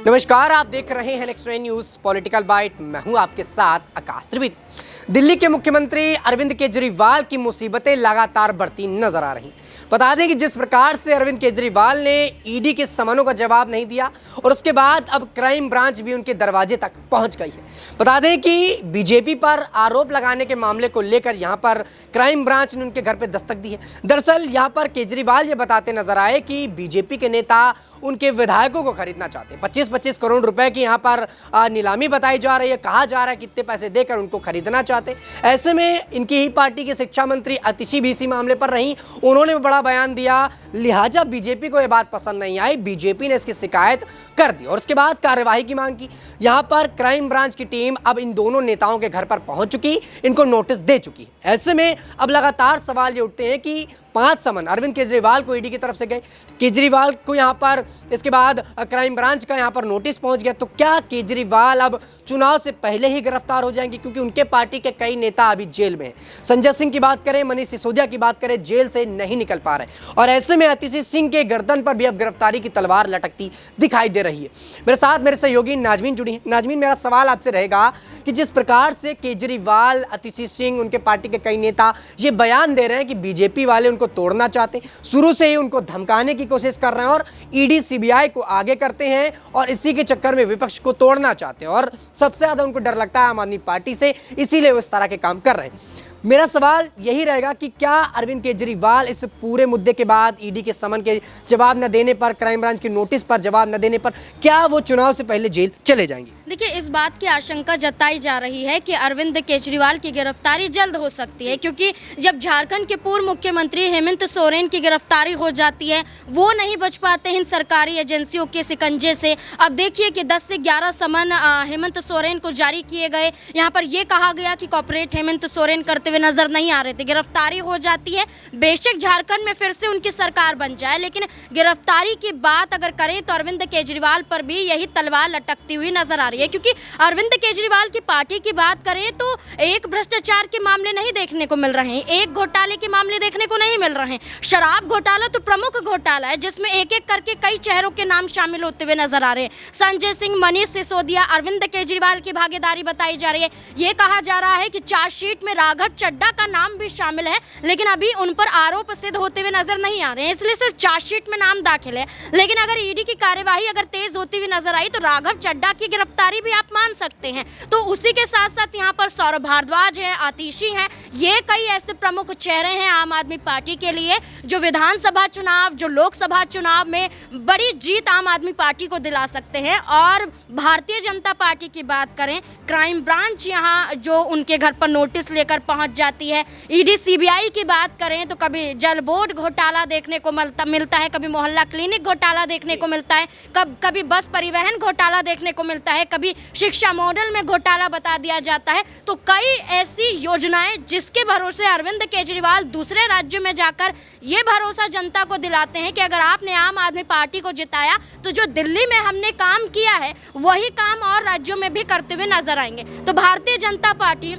नमस्कार, आप देख रहे हैं नेक्स्ट न्यूज पॉलिटिकल बाइट। मैं हूं आपके साथ आकाश त्रिवेदी। दिल्ली के मुख्यमंत्री अरविंद केजरीवाल की मुसीबतें लगातार बढ़ती नजर आ रही। बता दें कि जिस प्रकार से अरविंद केजरीवाल ने ईडी के समनों का जवाब नहीं दिया और उसके बाद अब क्राइम ब्रांच भी उनके दरवाजे तक पहुंच गई है। बता दें कि बीजेपी पर आरोप लगाने के मामले को लेकर यहां पर क्राइम ब्रांच ने उनके घर पर दस्तक दी है। दरअसल यहां पर केजरीवाल ये बताते नजर आए कि बीजेपी के नेता उनके विधायकों को खरीदना चाहते हैं। 25-25 करोड़ रुपए की यहां पर नीलामी बताई जा रही है। कहा जा रहा है कितने पैसे देकर उनको खरीदना चाहते। ऐसे में इनकी ही पार्टी के शिक्षा मंत्री अतिशी भी इसी मामले पर रही। उन्होंने बड़ा बयान दिया, लिहाजा बीजेपी को यह बात पसंद नहीं आई। बीजेपी ने इसकी शिकायत कर दी और उसके बाद कार्यवाही की मांग की। यहां पर क्राइम ब्रांच की टीम अब इन दोनों नेताओं के घर पर पहुंच चुकी, इनको नोटिस दे चुकी। ऐसे में अब लगातार सवाल ये उठते हैं कि 5 समन अरविंद केजरीवाल को ईडी की तरफ से गए, केजरीवाल को यहां पर इसके बाद क्राइम ब्रांच का यहां पर नोटिस पहुंच गया, तो क्या केजरीवाल अब चुनाव से पहले ही गिरफ्तार हो जाएंगे? क्योंकि उनके पार्टी के कई नेता अभी जेल में हैं। संजय सिंह की बात करें, मनीष सिसोदिया की बात करें, जेल से नहीं निकल पा रहे और ऐसे में अतिशी सिंह के गर्दन पर भी अब गिरफ्तारी की तलवार लटकती दिखाई दे रही है। मेरे साथ मेरे सहयोगी नाजमीन जुड़ी है। नाजमीन, मेरा सवाल आपसे रहेगा कि जिस प्रकार से केजरीवाल, अतिशी सिंह, उनके पार्टी के कई नेता ये बयान दे रहे हैं कि बीजेपी वाले उनको तोड़ना चाहते, शुरू से ही उनको धमकाने की कोशिश कर रहे हैं और ईडी सीबीआई को आगे करते हैं और इसी के चक्कर में विपक्ष को तोड़ना चाहते हैं और सबसे ज्यादा उनको डर लगता है आम आदमी पार्टी से, इसीलिए वो इस तरह के काम कर रहे हैं। मेरा सवाल यही रहेगा कि क्या अरविंद केजरीवाल इस पूरे मुद्दे के बाद ईडी के समन के जवाब न देने पर, क्राइम ब्रांच की नोटिस पर जवाब न देने पर, क्या वो चुनाव से पहले जेल चले जाएंगे? देखिए, इस बात की आशंका जताई जा रही है कि अरविंद केजरीवाल की गिरफ्तारी जल्द हो सकती है, क्योंकि जब झारखंड के पूर्व मुख्यमंत्री हेमंत सोरेन की गिरफ्तारी हो जाती है, वो नहीं बच पाते इन सरकारी एजेंसियों के शिकंजे से। अब देखिए कि 10 से 11 समन हेमंत सोरेन को जारी किए गए। यहाँ पर यह कहा गया कि कॉर्पोरेट हेमंत सोरेन करते हुए नजर नहीं आ रहे थे। गिरफ्तारी हो जाती है, बेशक झारखंड में फिर से उनकी सरकार बन जाए, लेकिन गिरफ्तारी की बात अगर करें तो अरविंद केजरीवाल पर भी यही तलवार लटकती हुई नजर आ रही है। क्योंकि अरविंद केजरीवाल की पार्टी की बात करें तो एक भ्रष्टाचार के मामले नहीं देखने को मिल रहे हैं, एक घोटाले के मामले देखने को नहीं मिल रहे हैं। शराब घोटाला तो प्रमुख घोटाला है, जिसमें एक एक करके कई चेहरों के नाम शामिल होते हुए नजर आ रहे हैं। संजय सिंह, मनीष सिसोदिया, अरविंद केजरीवाल की भागीदारी बताई जा रही है। यह कहा जा रहा है कि चार्जशीट में राघव चड्ढा का नाम भी शामिल है, लेकिन अभी उन पर आरोप सिद्ध होते हुए नजर नहीं आ रहे हैं, इसलिए सिर्फ चार्जशीट में नाम दाखिल है। लेकिन अगर ईडी की कार्यवाही अगर तेज होती हुई नजर आई तो राघव चड्ढा की गिरफ्तारी भी आप मान सकते हैं। तो उसी के साथ साथ यहाँ पर सौरभ भारद्वाज हैं, आतिशी हैं, ये कई ऐसे प्रमुख चेहरे हैं आम आदमी पार्टी के लिए जो विधानसभा चुनाव, जो लोकसभा चुनाव में बड़ी जीत आम आदमी पार्टी को दिला सकते हैं। और भारतीय जनता पार्टी की बात करें, क्राइम ब्रांच यहाँ जो उनके घर पर नोटिस लेकर पहुंच जाती है। ईडी सीबीआई की बात करें तो कभी जल बोर्ड घोटाला देखने को मिलता है, कभी मोहल्ला क्लिनिक घोटाला देखने को मिलता है, कभी बस परिवहन घोटाला देखने को मिलता है, कभी शिक्षा मॉडल में घोटाला बता दिया जाता है। तो कई ऐसी योजनाएं जिसके भरोसे अरविंद केजरीवाल दूसरे राज्यों में जाकर ये भरोसा जनता को दिलाते हैं कि अगर आपने आम आदमी पार्टी को जिताया तो जो दिल्ली में हमने काम किया है वही काम और राज्यों में भी करते हुए नजर आएंगे। तो भारतीय जनता पार्टी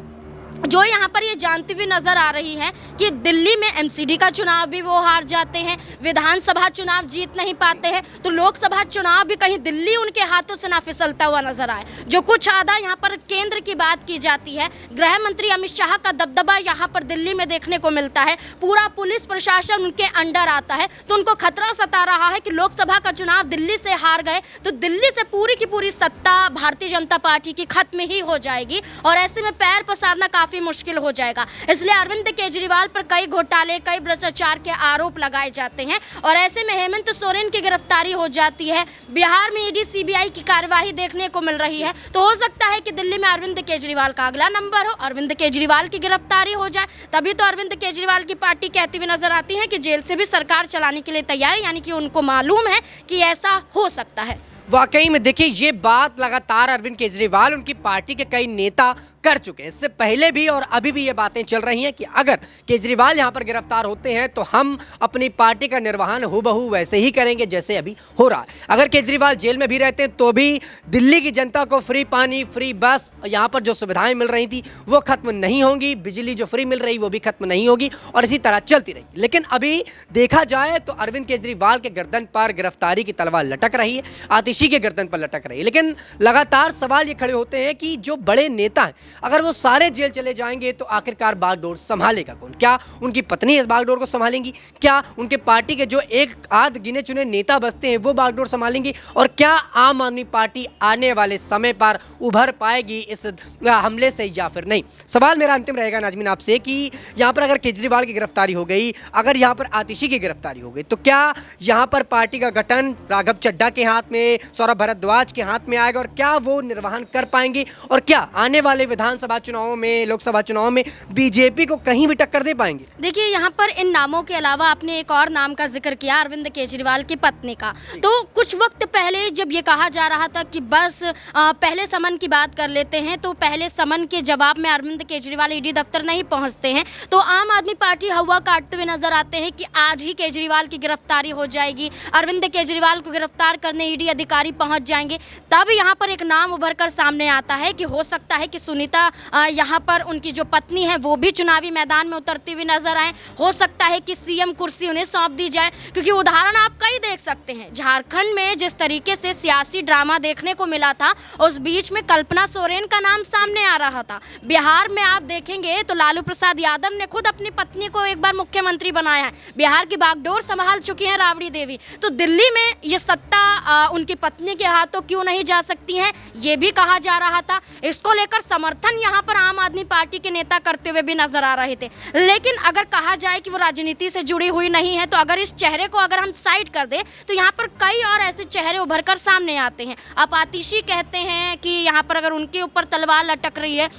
जो यहाँ पर ये जानती हुई नजर आ रही है कि दिल्ली में एमसीडी का चुनाव भी वो हार जाते हैं, विधानसभा चुनाव जीत नहीं पाते हैं, तो लोकसभा चुनाव भी कहीं दिल्ली उनके हाथों से ना फिसलता हुआ नजर आए। जो कुछ आधा यहाँ पर केंद्र की बात की जाती है, गृह मंत्री अमित शाह का दबदबा यहाँ पर दिल्ली में देखने को मिलता है, पूरा पुलिस प्रशासन उनके अंडर आता है, तो उनको खतरा सता रहा है कि लोकसभा का चुनाव दिल्ली से हार गए तो दिल्ली से पूरी की पूरी सत्ता भारतीय जनता पार्टी की खत्म ही हो जाएगी और ऐसे में पैर पसारना काफी मुश्किल हो जाएगा। इसलिए अरविंद केजरीवाल पर कई घोटाले, कई भ्रष्टाचार के आरोप लगाए जाते हैं और ऐसे में हेमंत सोरेन की गिरफ्तारी हो जाती है। बिहार में ईडी सीबीआई की कार्यवाही देखने को मिल रही है, तो हो सकता है कि दिल्ली में अरविंद केजरीवाल का अगला नंबर हो, अरविंद केजरीवाल की गिरफ्तारी हो जाए। तभी तो अरविंद केजरीवाल की पार्टी कहती हुई नजर आती है कि जेल से भी सरकार चलाने के लिए तैयार है, यानी कि उनको मालूम है कि ऐसा हो सकता है। वाकई में देखिए, ये बात लगातार अरविंद केजरीवाल, उनकी पार्टी के कई नेता कर चुके हैं। इससे पहले भी और अभी भी ये बातें चल रही हैं कि अगर केजरीवाल यहाँ पर गिरफ्तार होते हैं तो हम अपनी पार्टी का निर्वहन हूबहू वैसे ही करेंगे जैसे अभी हो रहा है। अगर केजरीवाल जेल में भी रहते हैं तो भी दिल्ली की जनता को फ्री पानी, फ्री बस, यहाँ पर जो सुविधाएं मिल रही थी वो खत्म नहीं होंगी, बिजली जो फ्री मिल रही वो भी खत्म नहीं होगी और इसी तरह चलती रहेगी। लेकिन अभी देखा जाए तो अरविंद केजरीवाल के गर्दन पर गिरफ्तारी की तलवार लटक रही है, आतिशी के गर्दन पर लटक रही है। लेकिन लगातार सवाल ये खड़े होते हैं कि जो बड़े नेता हैं अगर वो सारे जेल चले जाएंगे तो आखिरकार बागडोर संभालेगा कौन? क्या उनकी पत्नी इस बागडोर को संभालेंगी? क्या उनके पार्टी के जो एक आध गिने चुने नेता बचते हैं वो बागडोर संभालेंगे? और क्या आम आदमी पार्टी आने वाले समय पर उभर पाएगी इस हमले से या फिर नहीं? सवाल मेरा अंतिम रहेगा नाजमीन आपसे कि यहाँ पर अगर केजरीवाल की गिरफ्तारी हो गई, अगर यहाँ पर आतिशी की गिरफ्तारी हो गई तो क्या यहाँ पर पार्टी का गठन राघव चड्ढा के हाथ में, सौरभ भारद्वाज के हाथ में आएगा और क्या वो निर्वहन कर पाएंगे? और क्या आने वाले विधानसभा चुनावों में, लोकसभा चुनावों में बीजेपी को कहीं भी टक्कर दे पाएंगे? देखिए, यहाँ पर इन नामों के अलावा आपने एक और नाम का जिक्र किया, अरविंद केजरीवाल की पत्नी का। तो कुछ वक्त पहले जब ये कहा जा रहा था कि बस पहले समन की बात कर लेते हैं, तो पहले समन के जवाब में अरविंद केजरीवाल ईडी दफ्तर नहीं पहुंचते हैं, तो आम आदमी पार्टी हवा काटते हुए नजर आते हैं कि आज ही केजरीवाल की गिरफ्तारी हो जाएगी, अरविंद केजरीवाल को गिरफ्तार करने ईडी अधिकारी पहुंच जाएंगे। तब यहाँ पर एक नाम उभर कर सामने आता है कि हो सकता है कि सुनीता यहाँ पर उनकी जो पत्नी है वो भी चुनावी मैदान में उतरती हुई नजर आए। हो सकता है कि सीएम कुर्सी उन्हें सौंप दी जाए, क्योंकि उदाहरण आप कई देख सकते हैं। झारखंड में जिस तरीके से सियासी ड्रामा देखने को मिला था, उस बीच में कल्पना सोरेन का नाम सामने आ रहा था। बिहार में आप देखेंगे तो लालू प्रसाद यादव ने खुद अपनी पत्नी को एक बार मुख्यमंत्री बनाया है। बिहार की बागडोर संभाल चुकी हैं राबड़ी देवी। तो दिल्ली में ये सत्ता उनकी पत्नी के हाथों क्यों नहीं जा सकती है, ये भी कहा जा रहा था। इसको लेकर समर्थन यहाँ पर आम आदमी पार्टी के नेता करते हुए भी नजर आ रहे थे। लेकिन अगर कहा जाए कि वो राजनीति से जुड़ी हुई नहीं है, तो अगर इस चेहरे को अगर हम साइड कर दें तो यहाँ पर कई और ऐसे चेहरे उभर कर सामने आते हैं। आप आतिशी कहते हैं कि यहाँ पर अगर उनके ऊपर तलवार लटक रही है,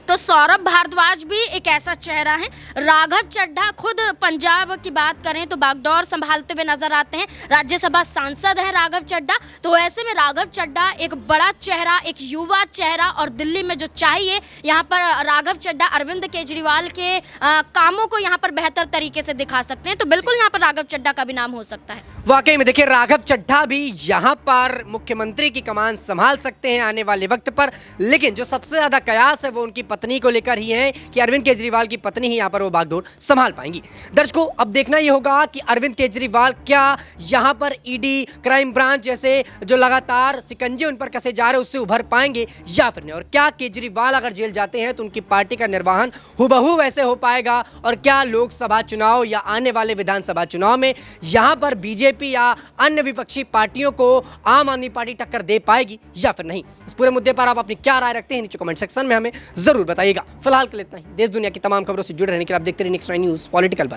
तो सौरभ भारद्वाज भी एक ऐसा चेहरा है। राघव चड्ढा खुद पंजाब की बात करें तो बागडोर संभालते हुए नजर आते हैं, राज्यसभा सांसद है राघव चड्ढा। तो ऐसे में राघव चड्ढा एक बड़ा चेहरा, एक युवा चेहरा, और दिल्ली में जो चाहिए यहाँ पर राघव चड्ढा अरविंद केजरीवाल के कामों को यहाँ पर बेहतर तरीके से दिखा सकते हैं। तो बिल्कुल यहाँ पर राघव चड्ढा का भी नाम हो सकता है। वाकई में देखिए, राघव चड्ढा भी यहाँ पर मुख्यमंत्री की कमान संभाल सकते हैं आने वाले वक्त पर। लेकिन जो सबसे ज्यादा कयास है वो उनकी पत्नी को लेकर ही है कि अरविंद केजरीवाल की पत्नी ही यहाँ पर वो बागडोर संभाल पाएंगी। दर्शकों, अब देखना ये होगा कि अरविंद केजरीवाल क्या यहाँ पर ईडी, क्राइम ब्रांच जैसे जो लगातार शिकंजे उन पर कसे जा रहे हैं उससे उभर पाएंगे या फिर नहीं। और क्या केजरीवाल अगर जेल जाते हैं तो उनकी पार्टी का निर्वहन हुबहू वैसे हो पाएगा? और क्या लोकसभा चुनाव या आने वाले विधानसभा चुनाव में यहाँ पर बीजेपी या अन्य विपक्षी पार्टियों को आम आदमी पार्टी टक्कर दे पाएगी या फिर नहीं? इस पूरे मुद्दे पर आप अपनी क्या राय रखते हैं नीचे कमेंट सेक्शन में हमें जरूर बताइएगा। फिलहाल के लिए इतना ही। देश दुनिया की तमाम खबरों से जुड़े रहने के लिए आप देखते रहिए नेक्स्ट 9 न्यूज़ पॉलिटिकल।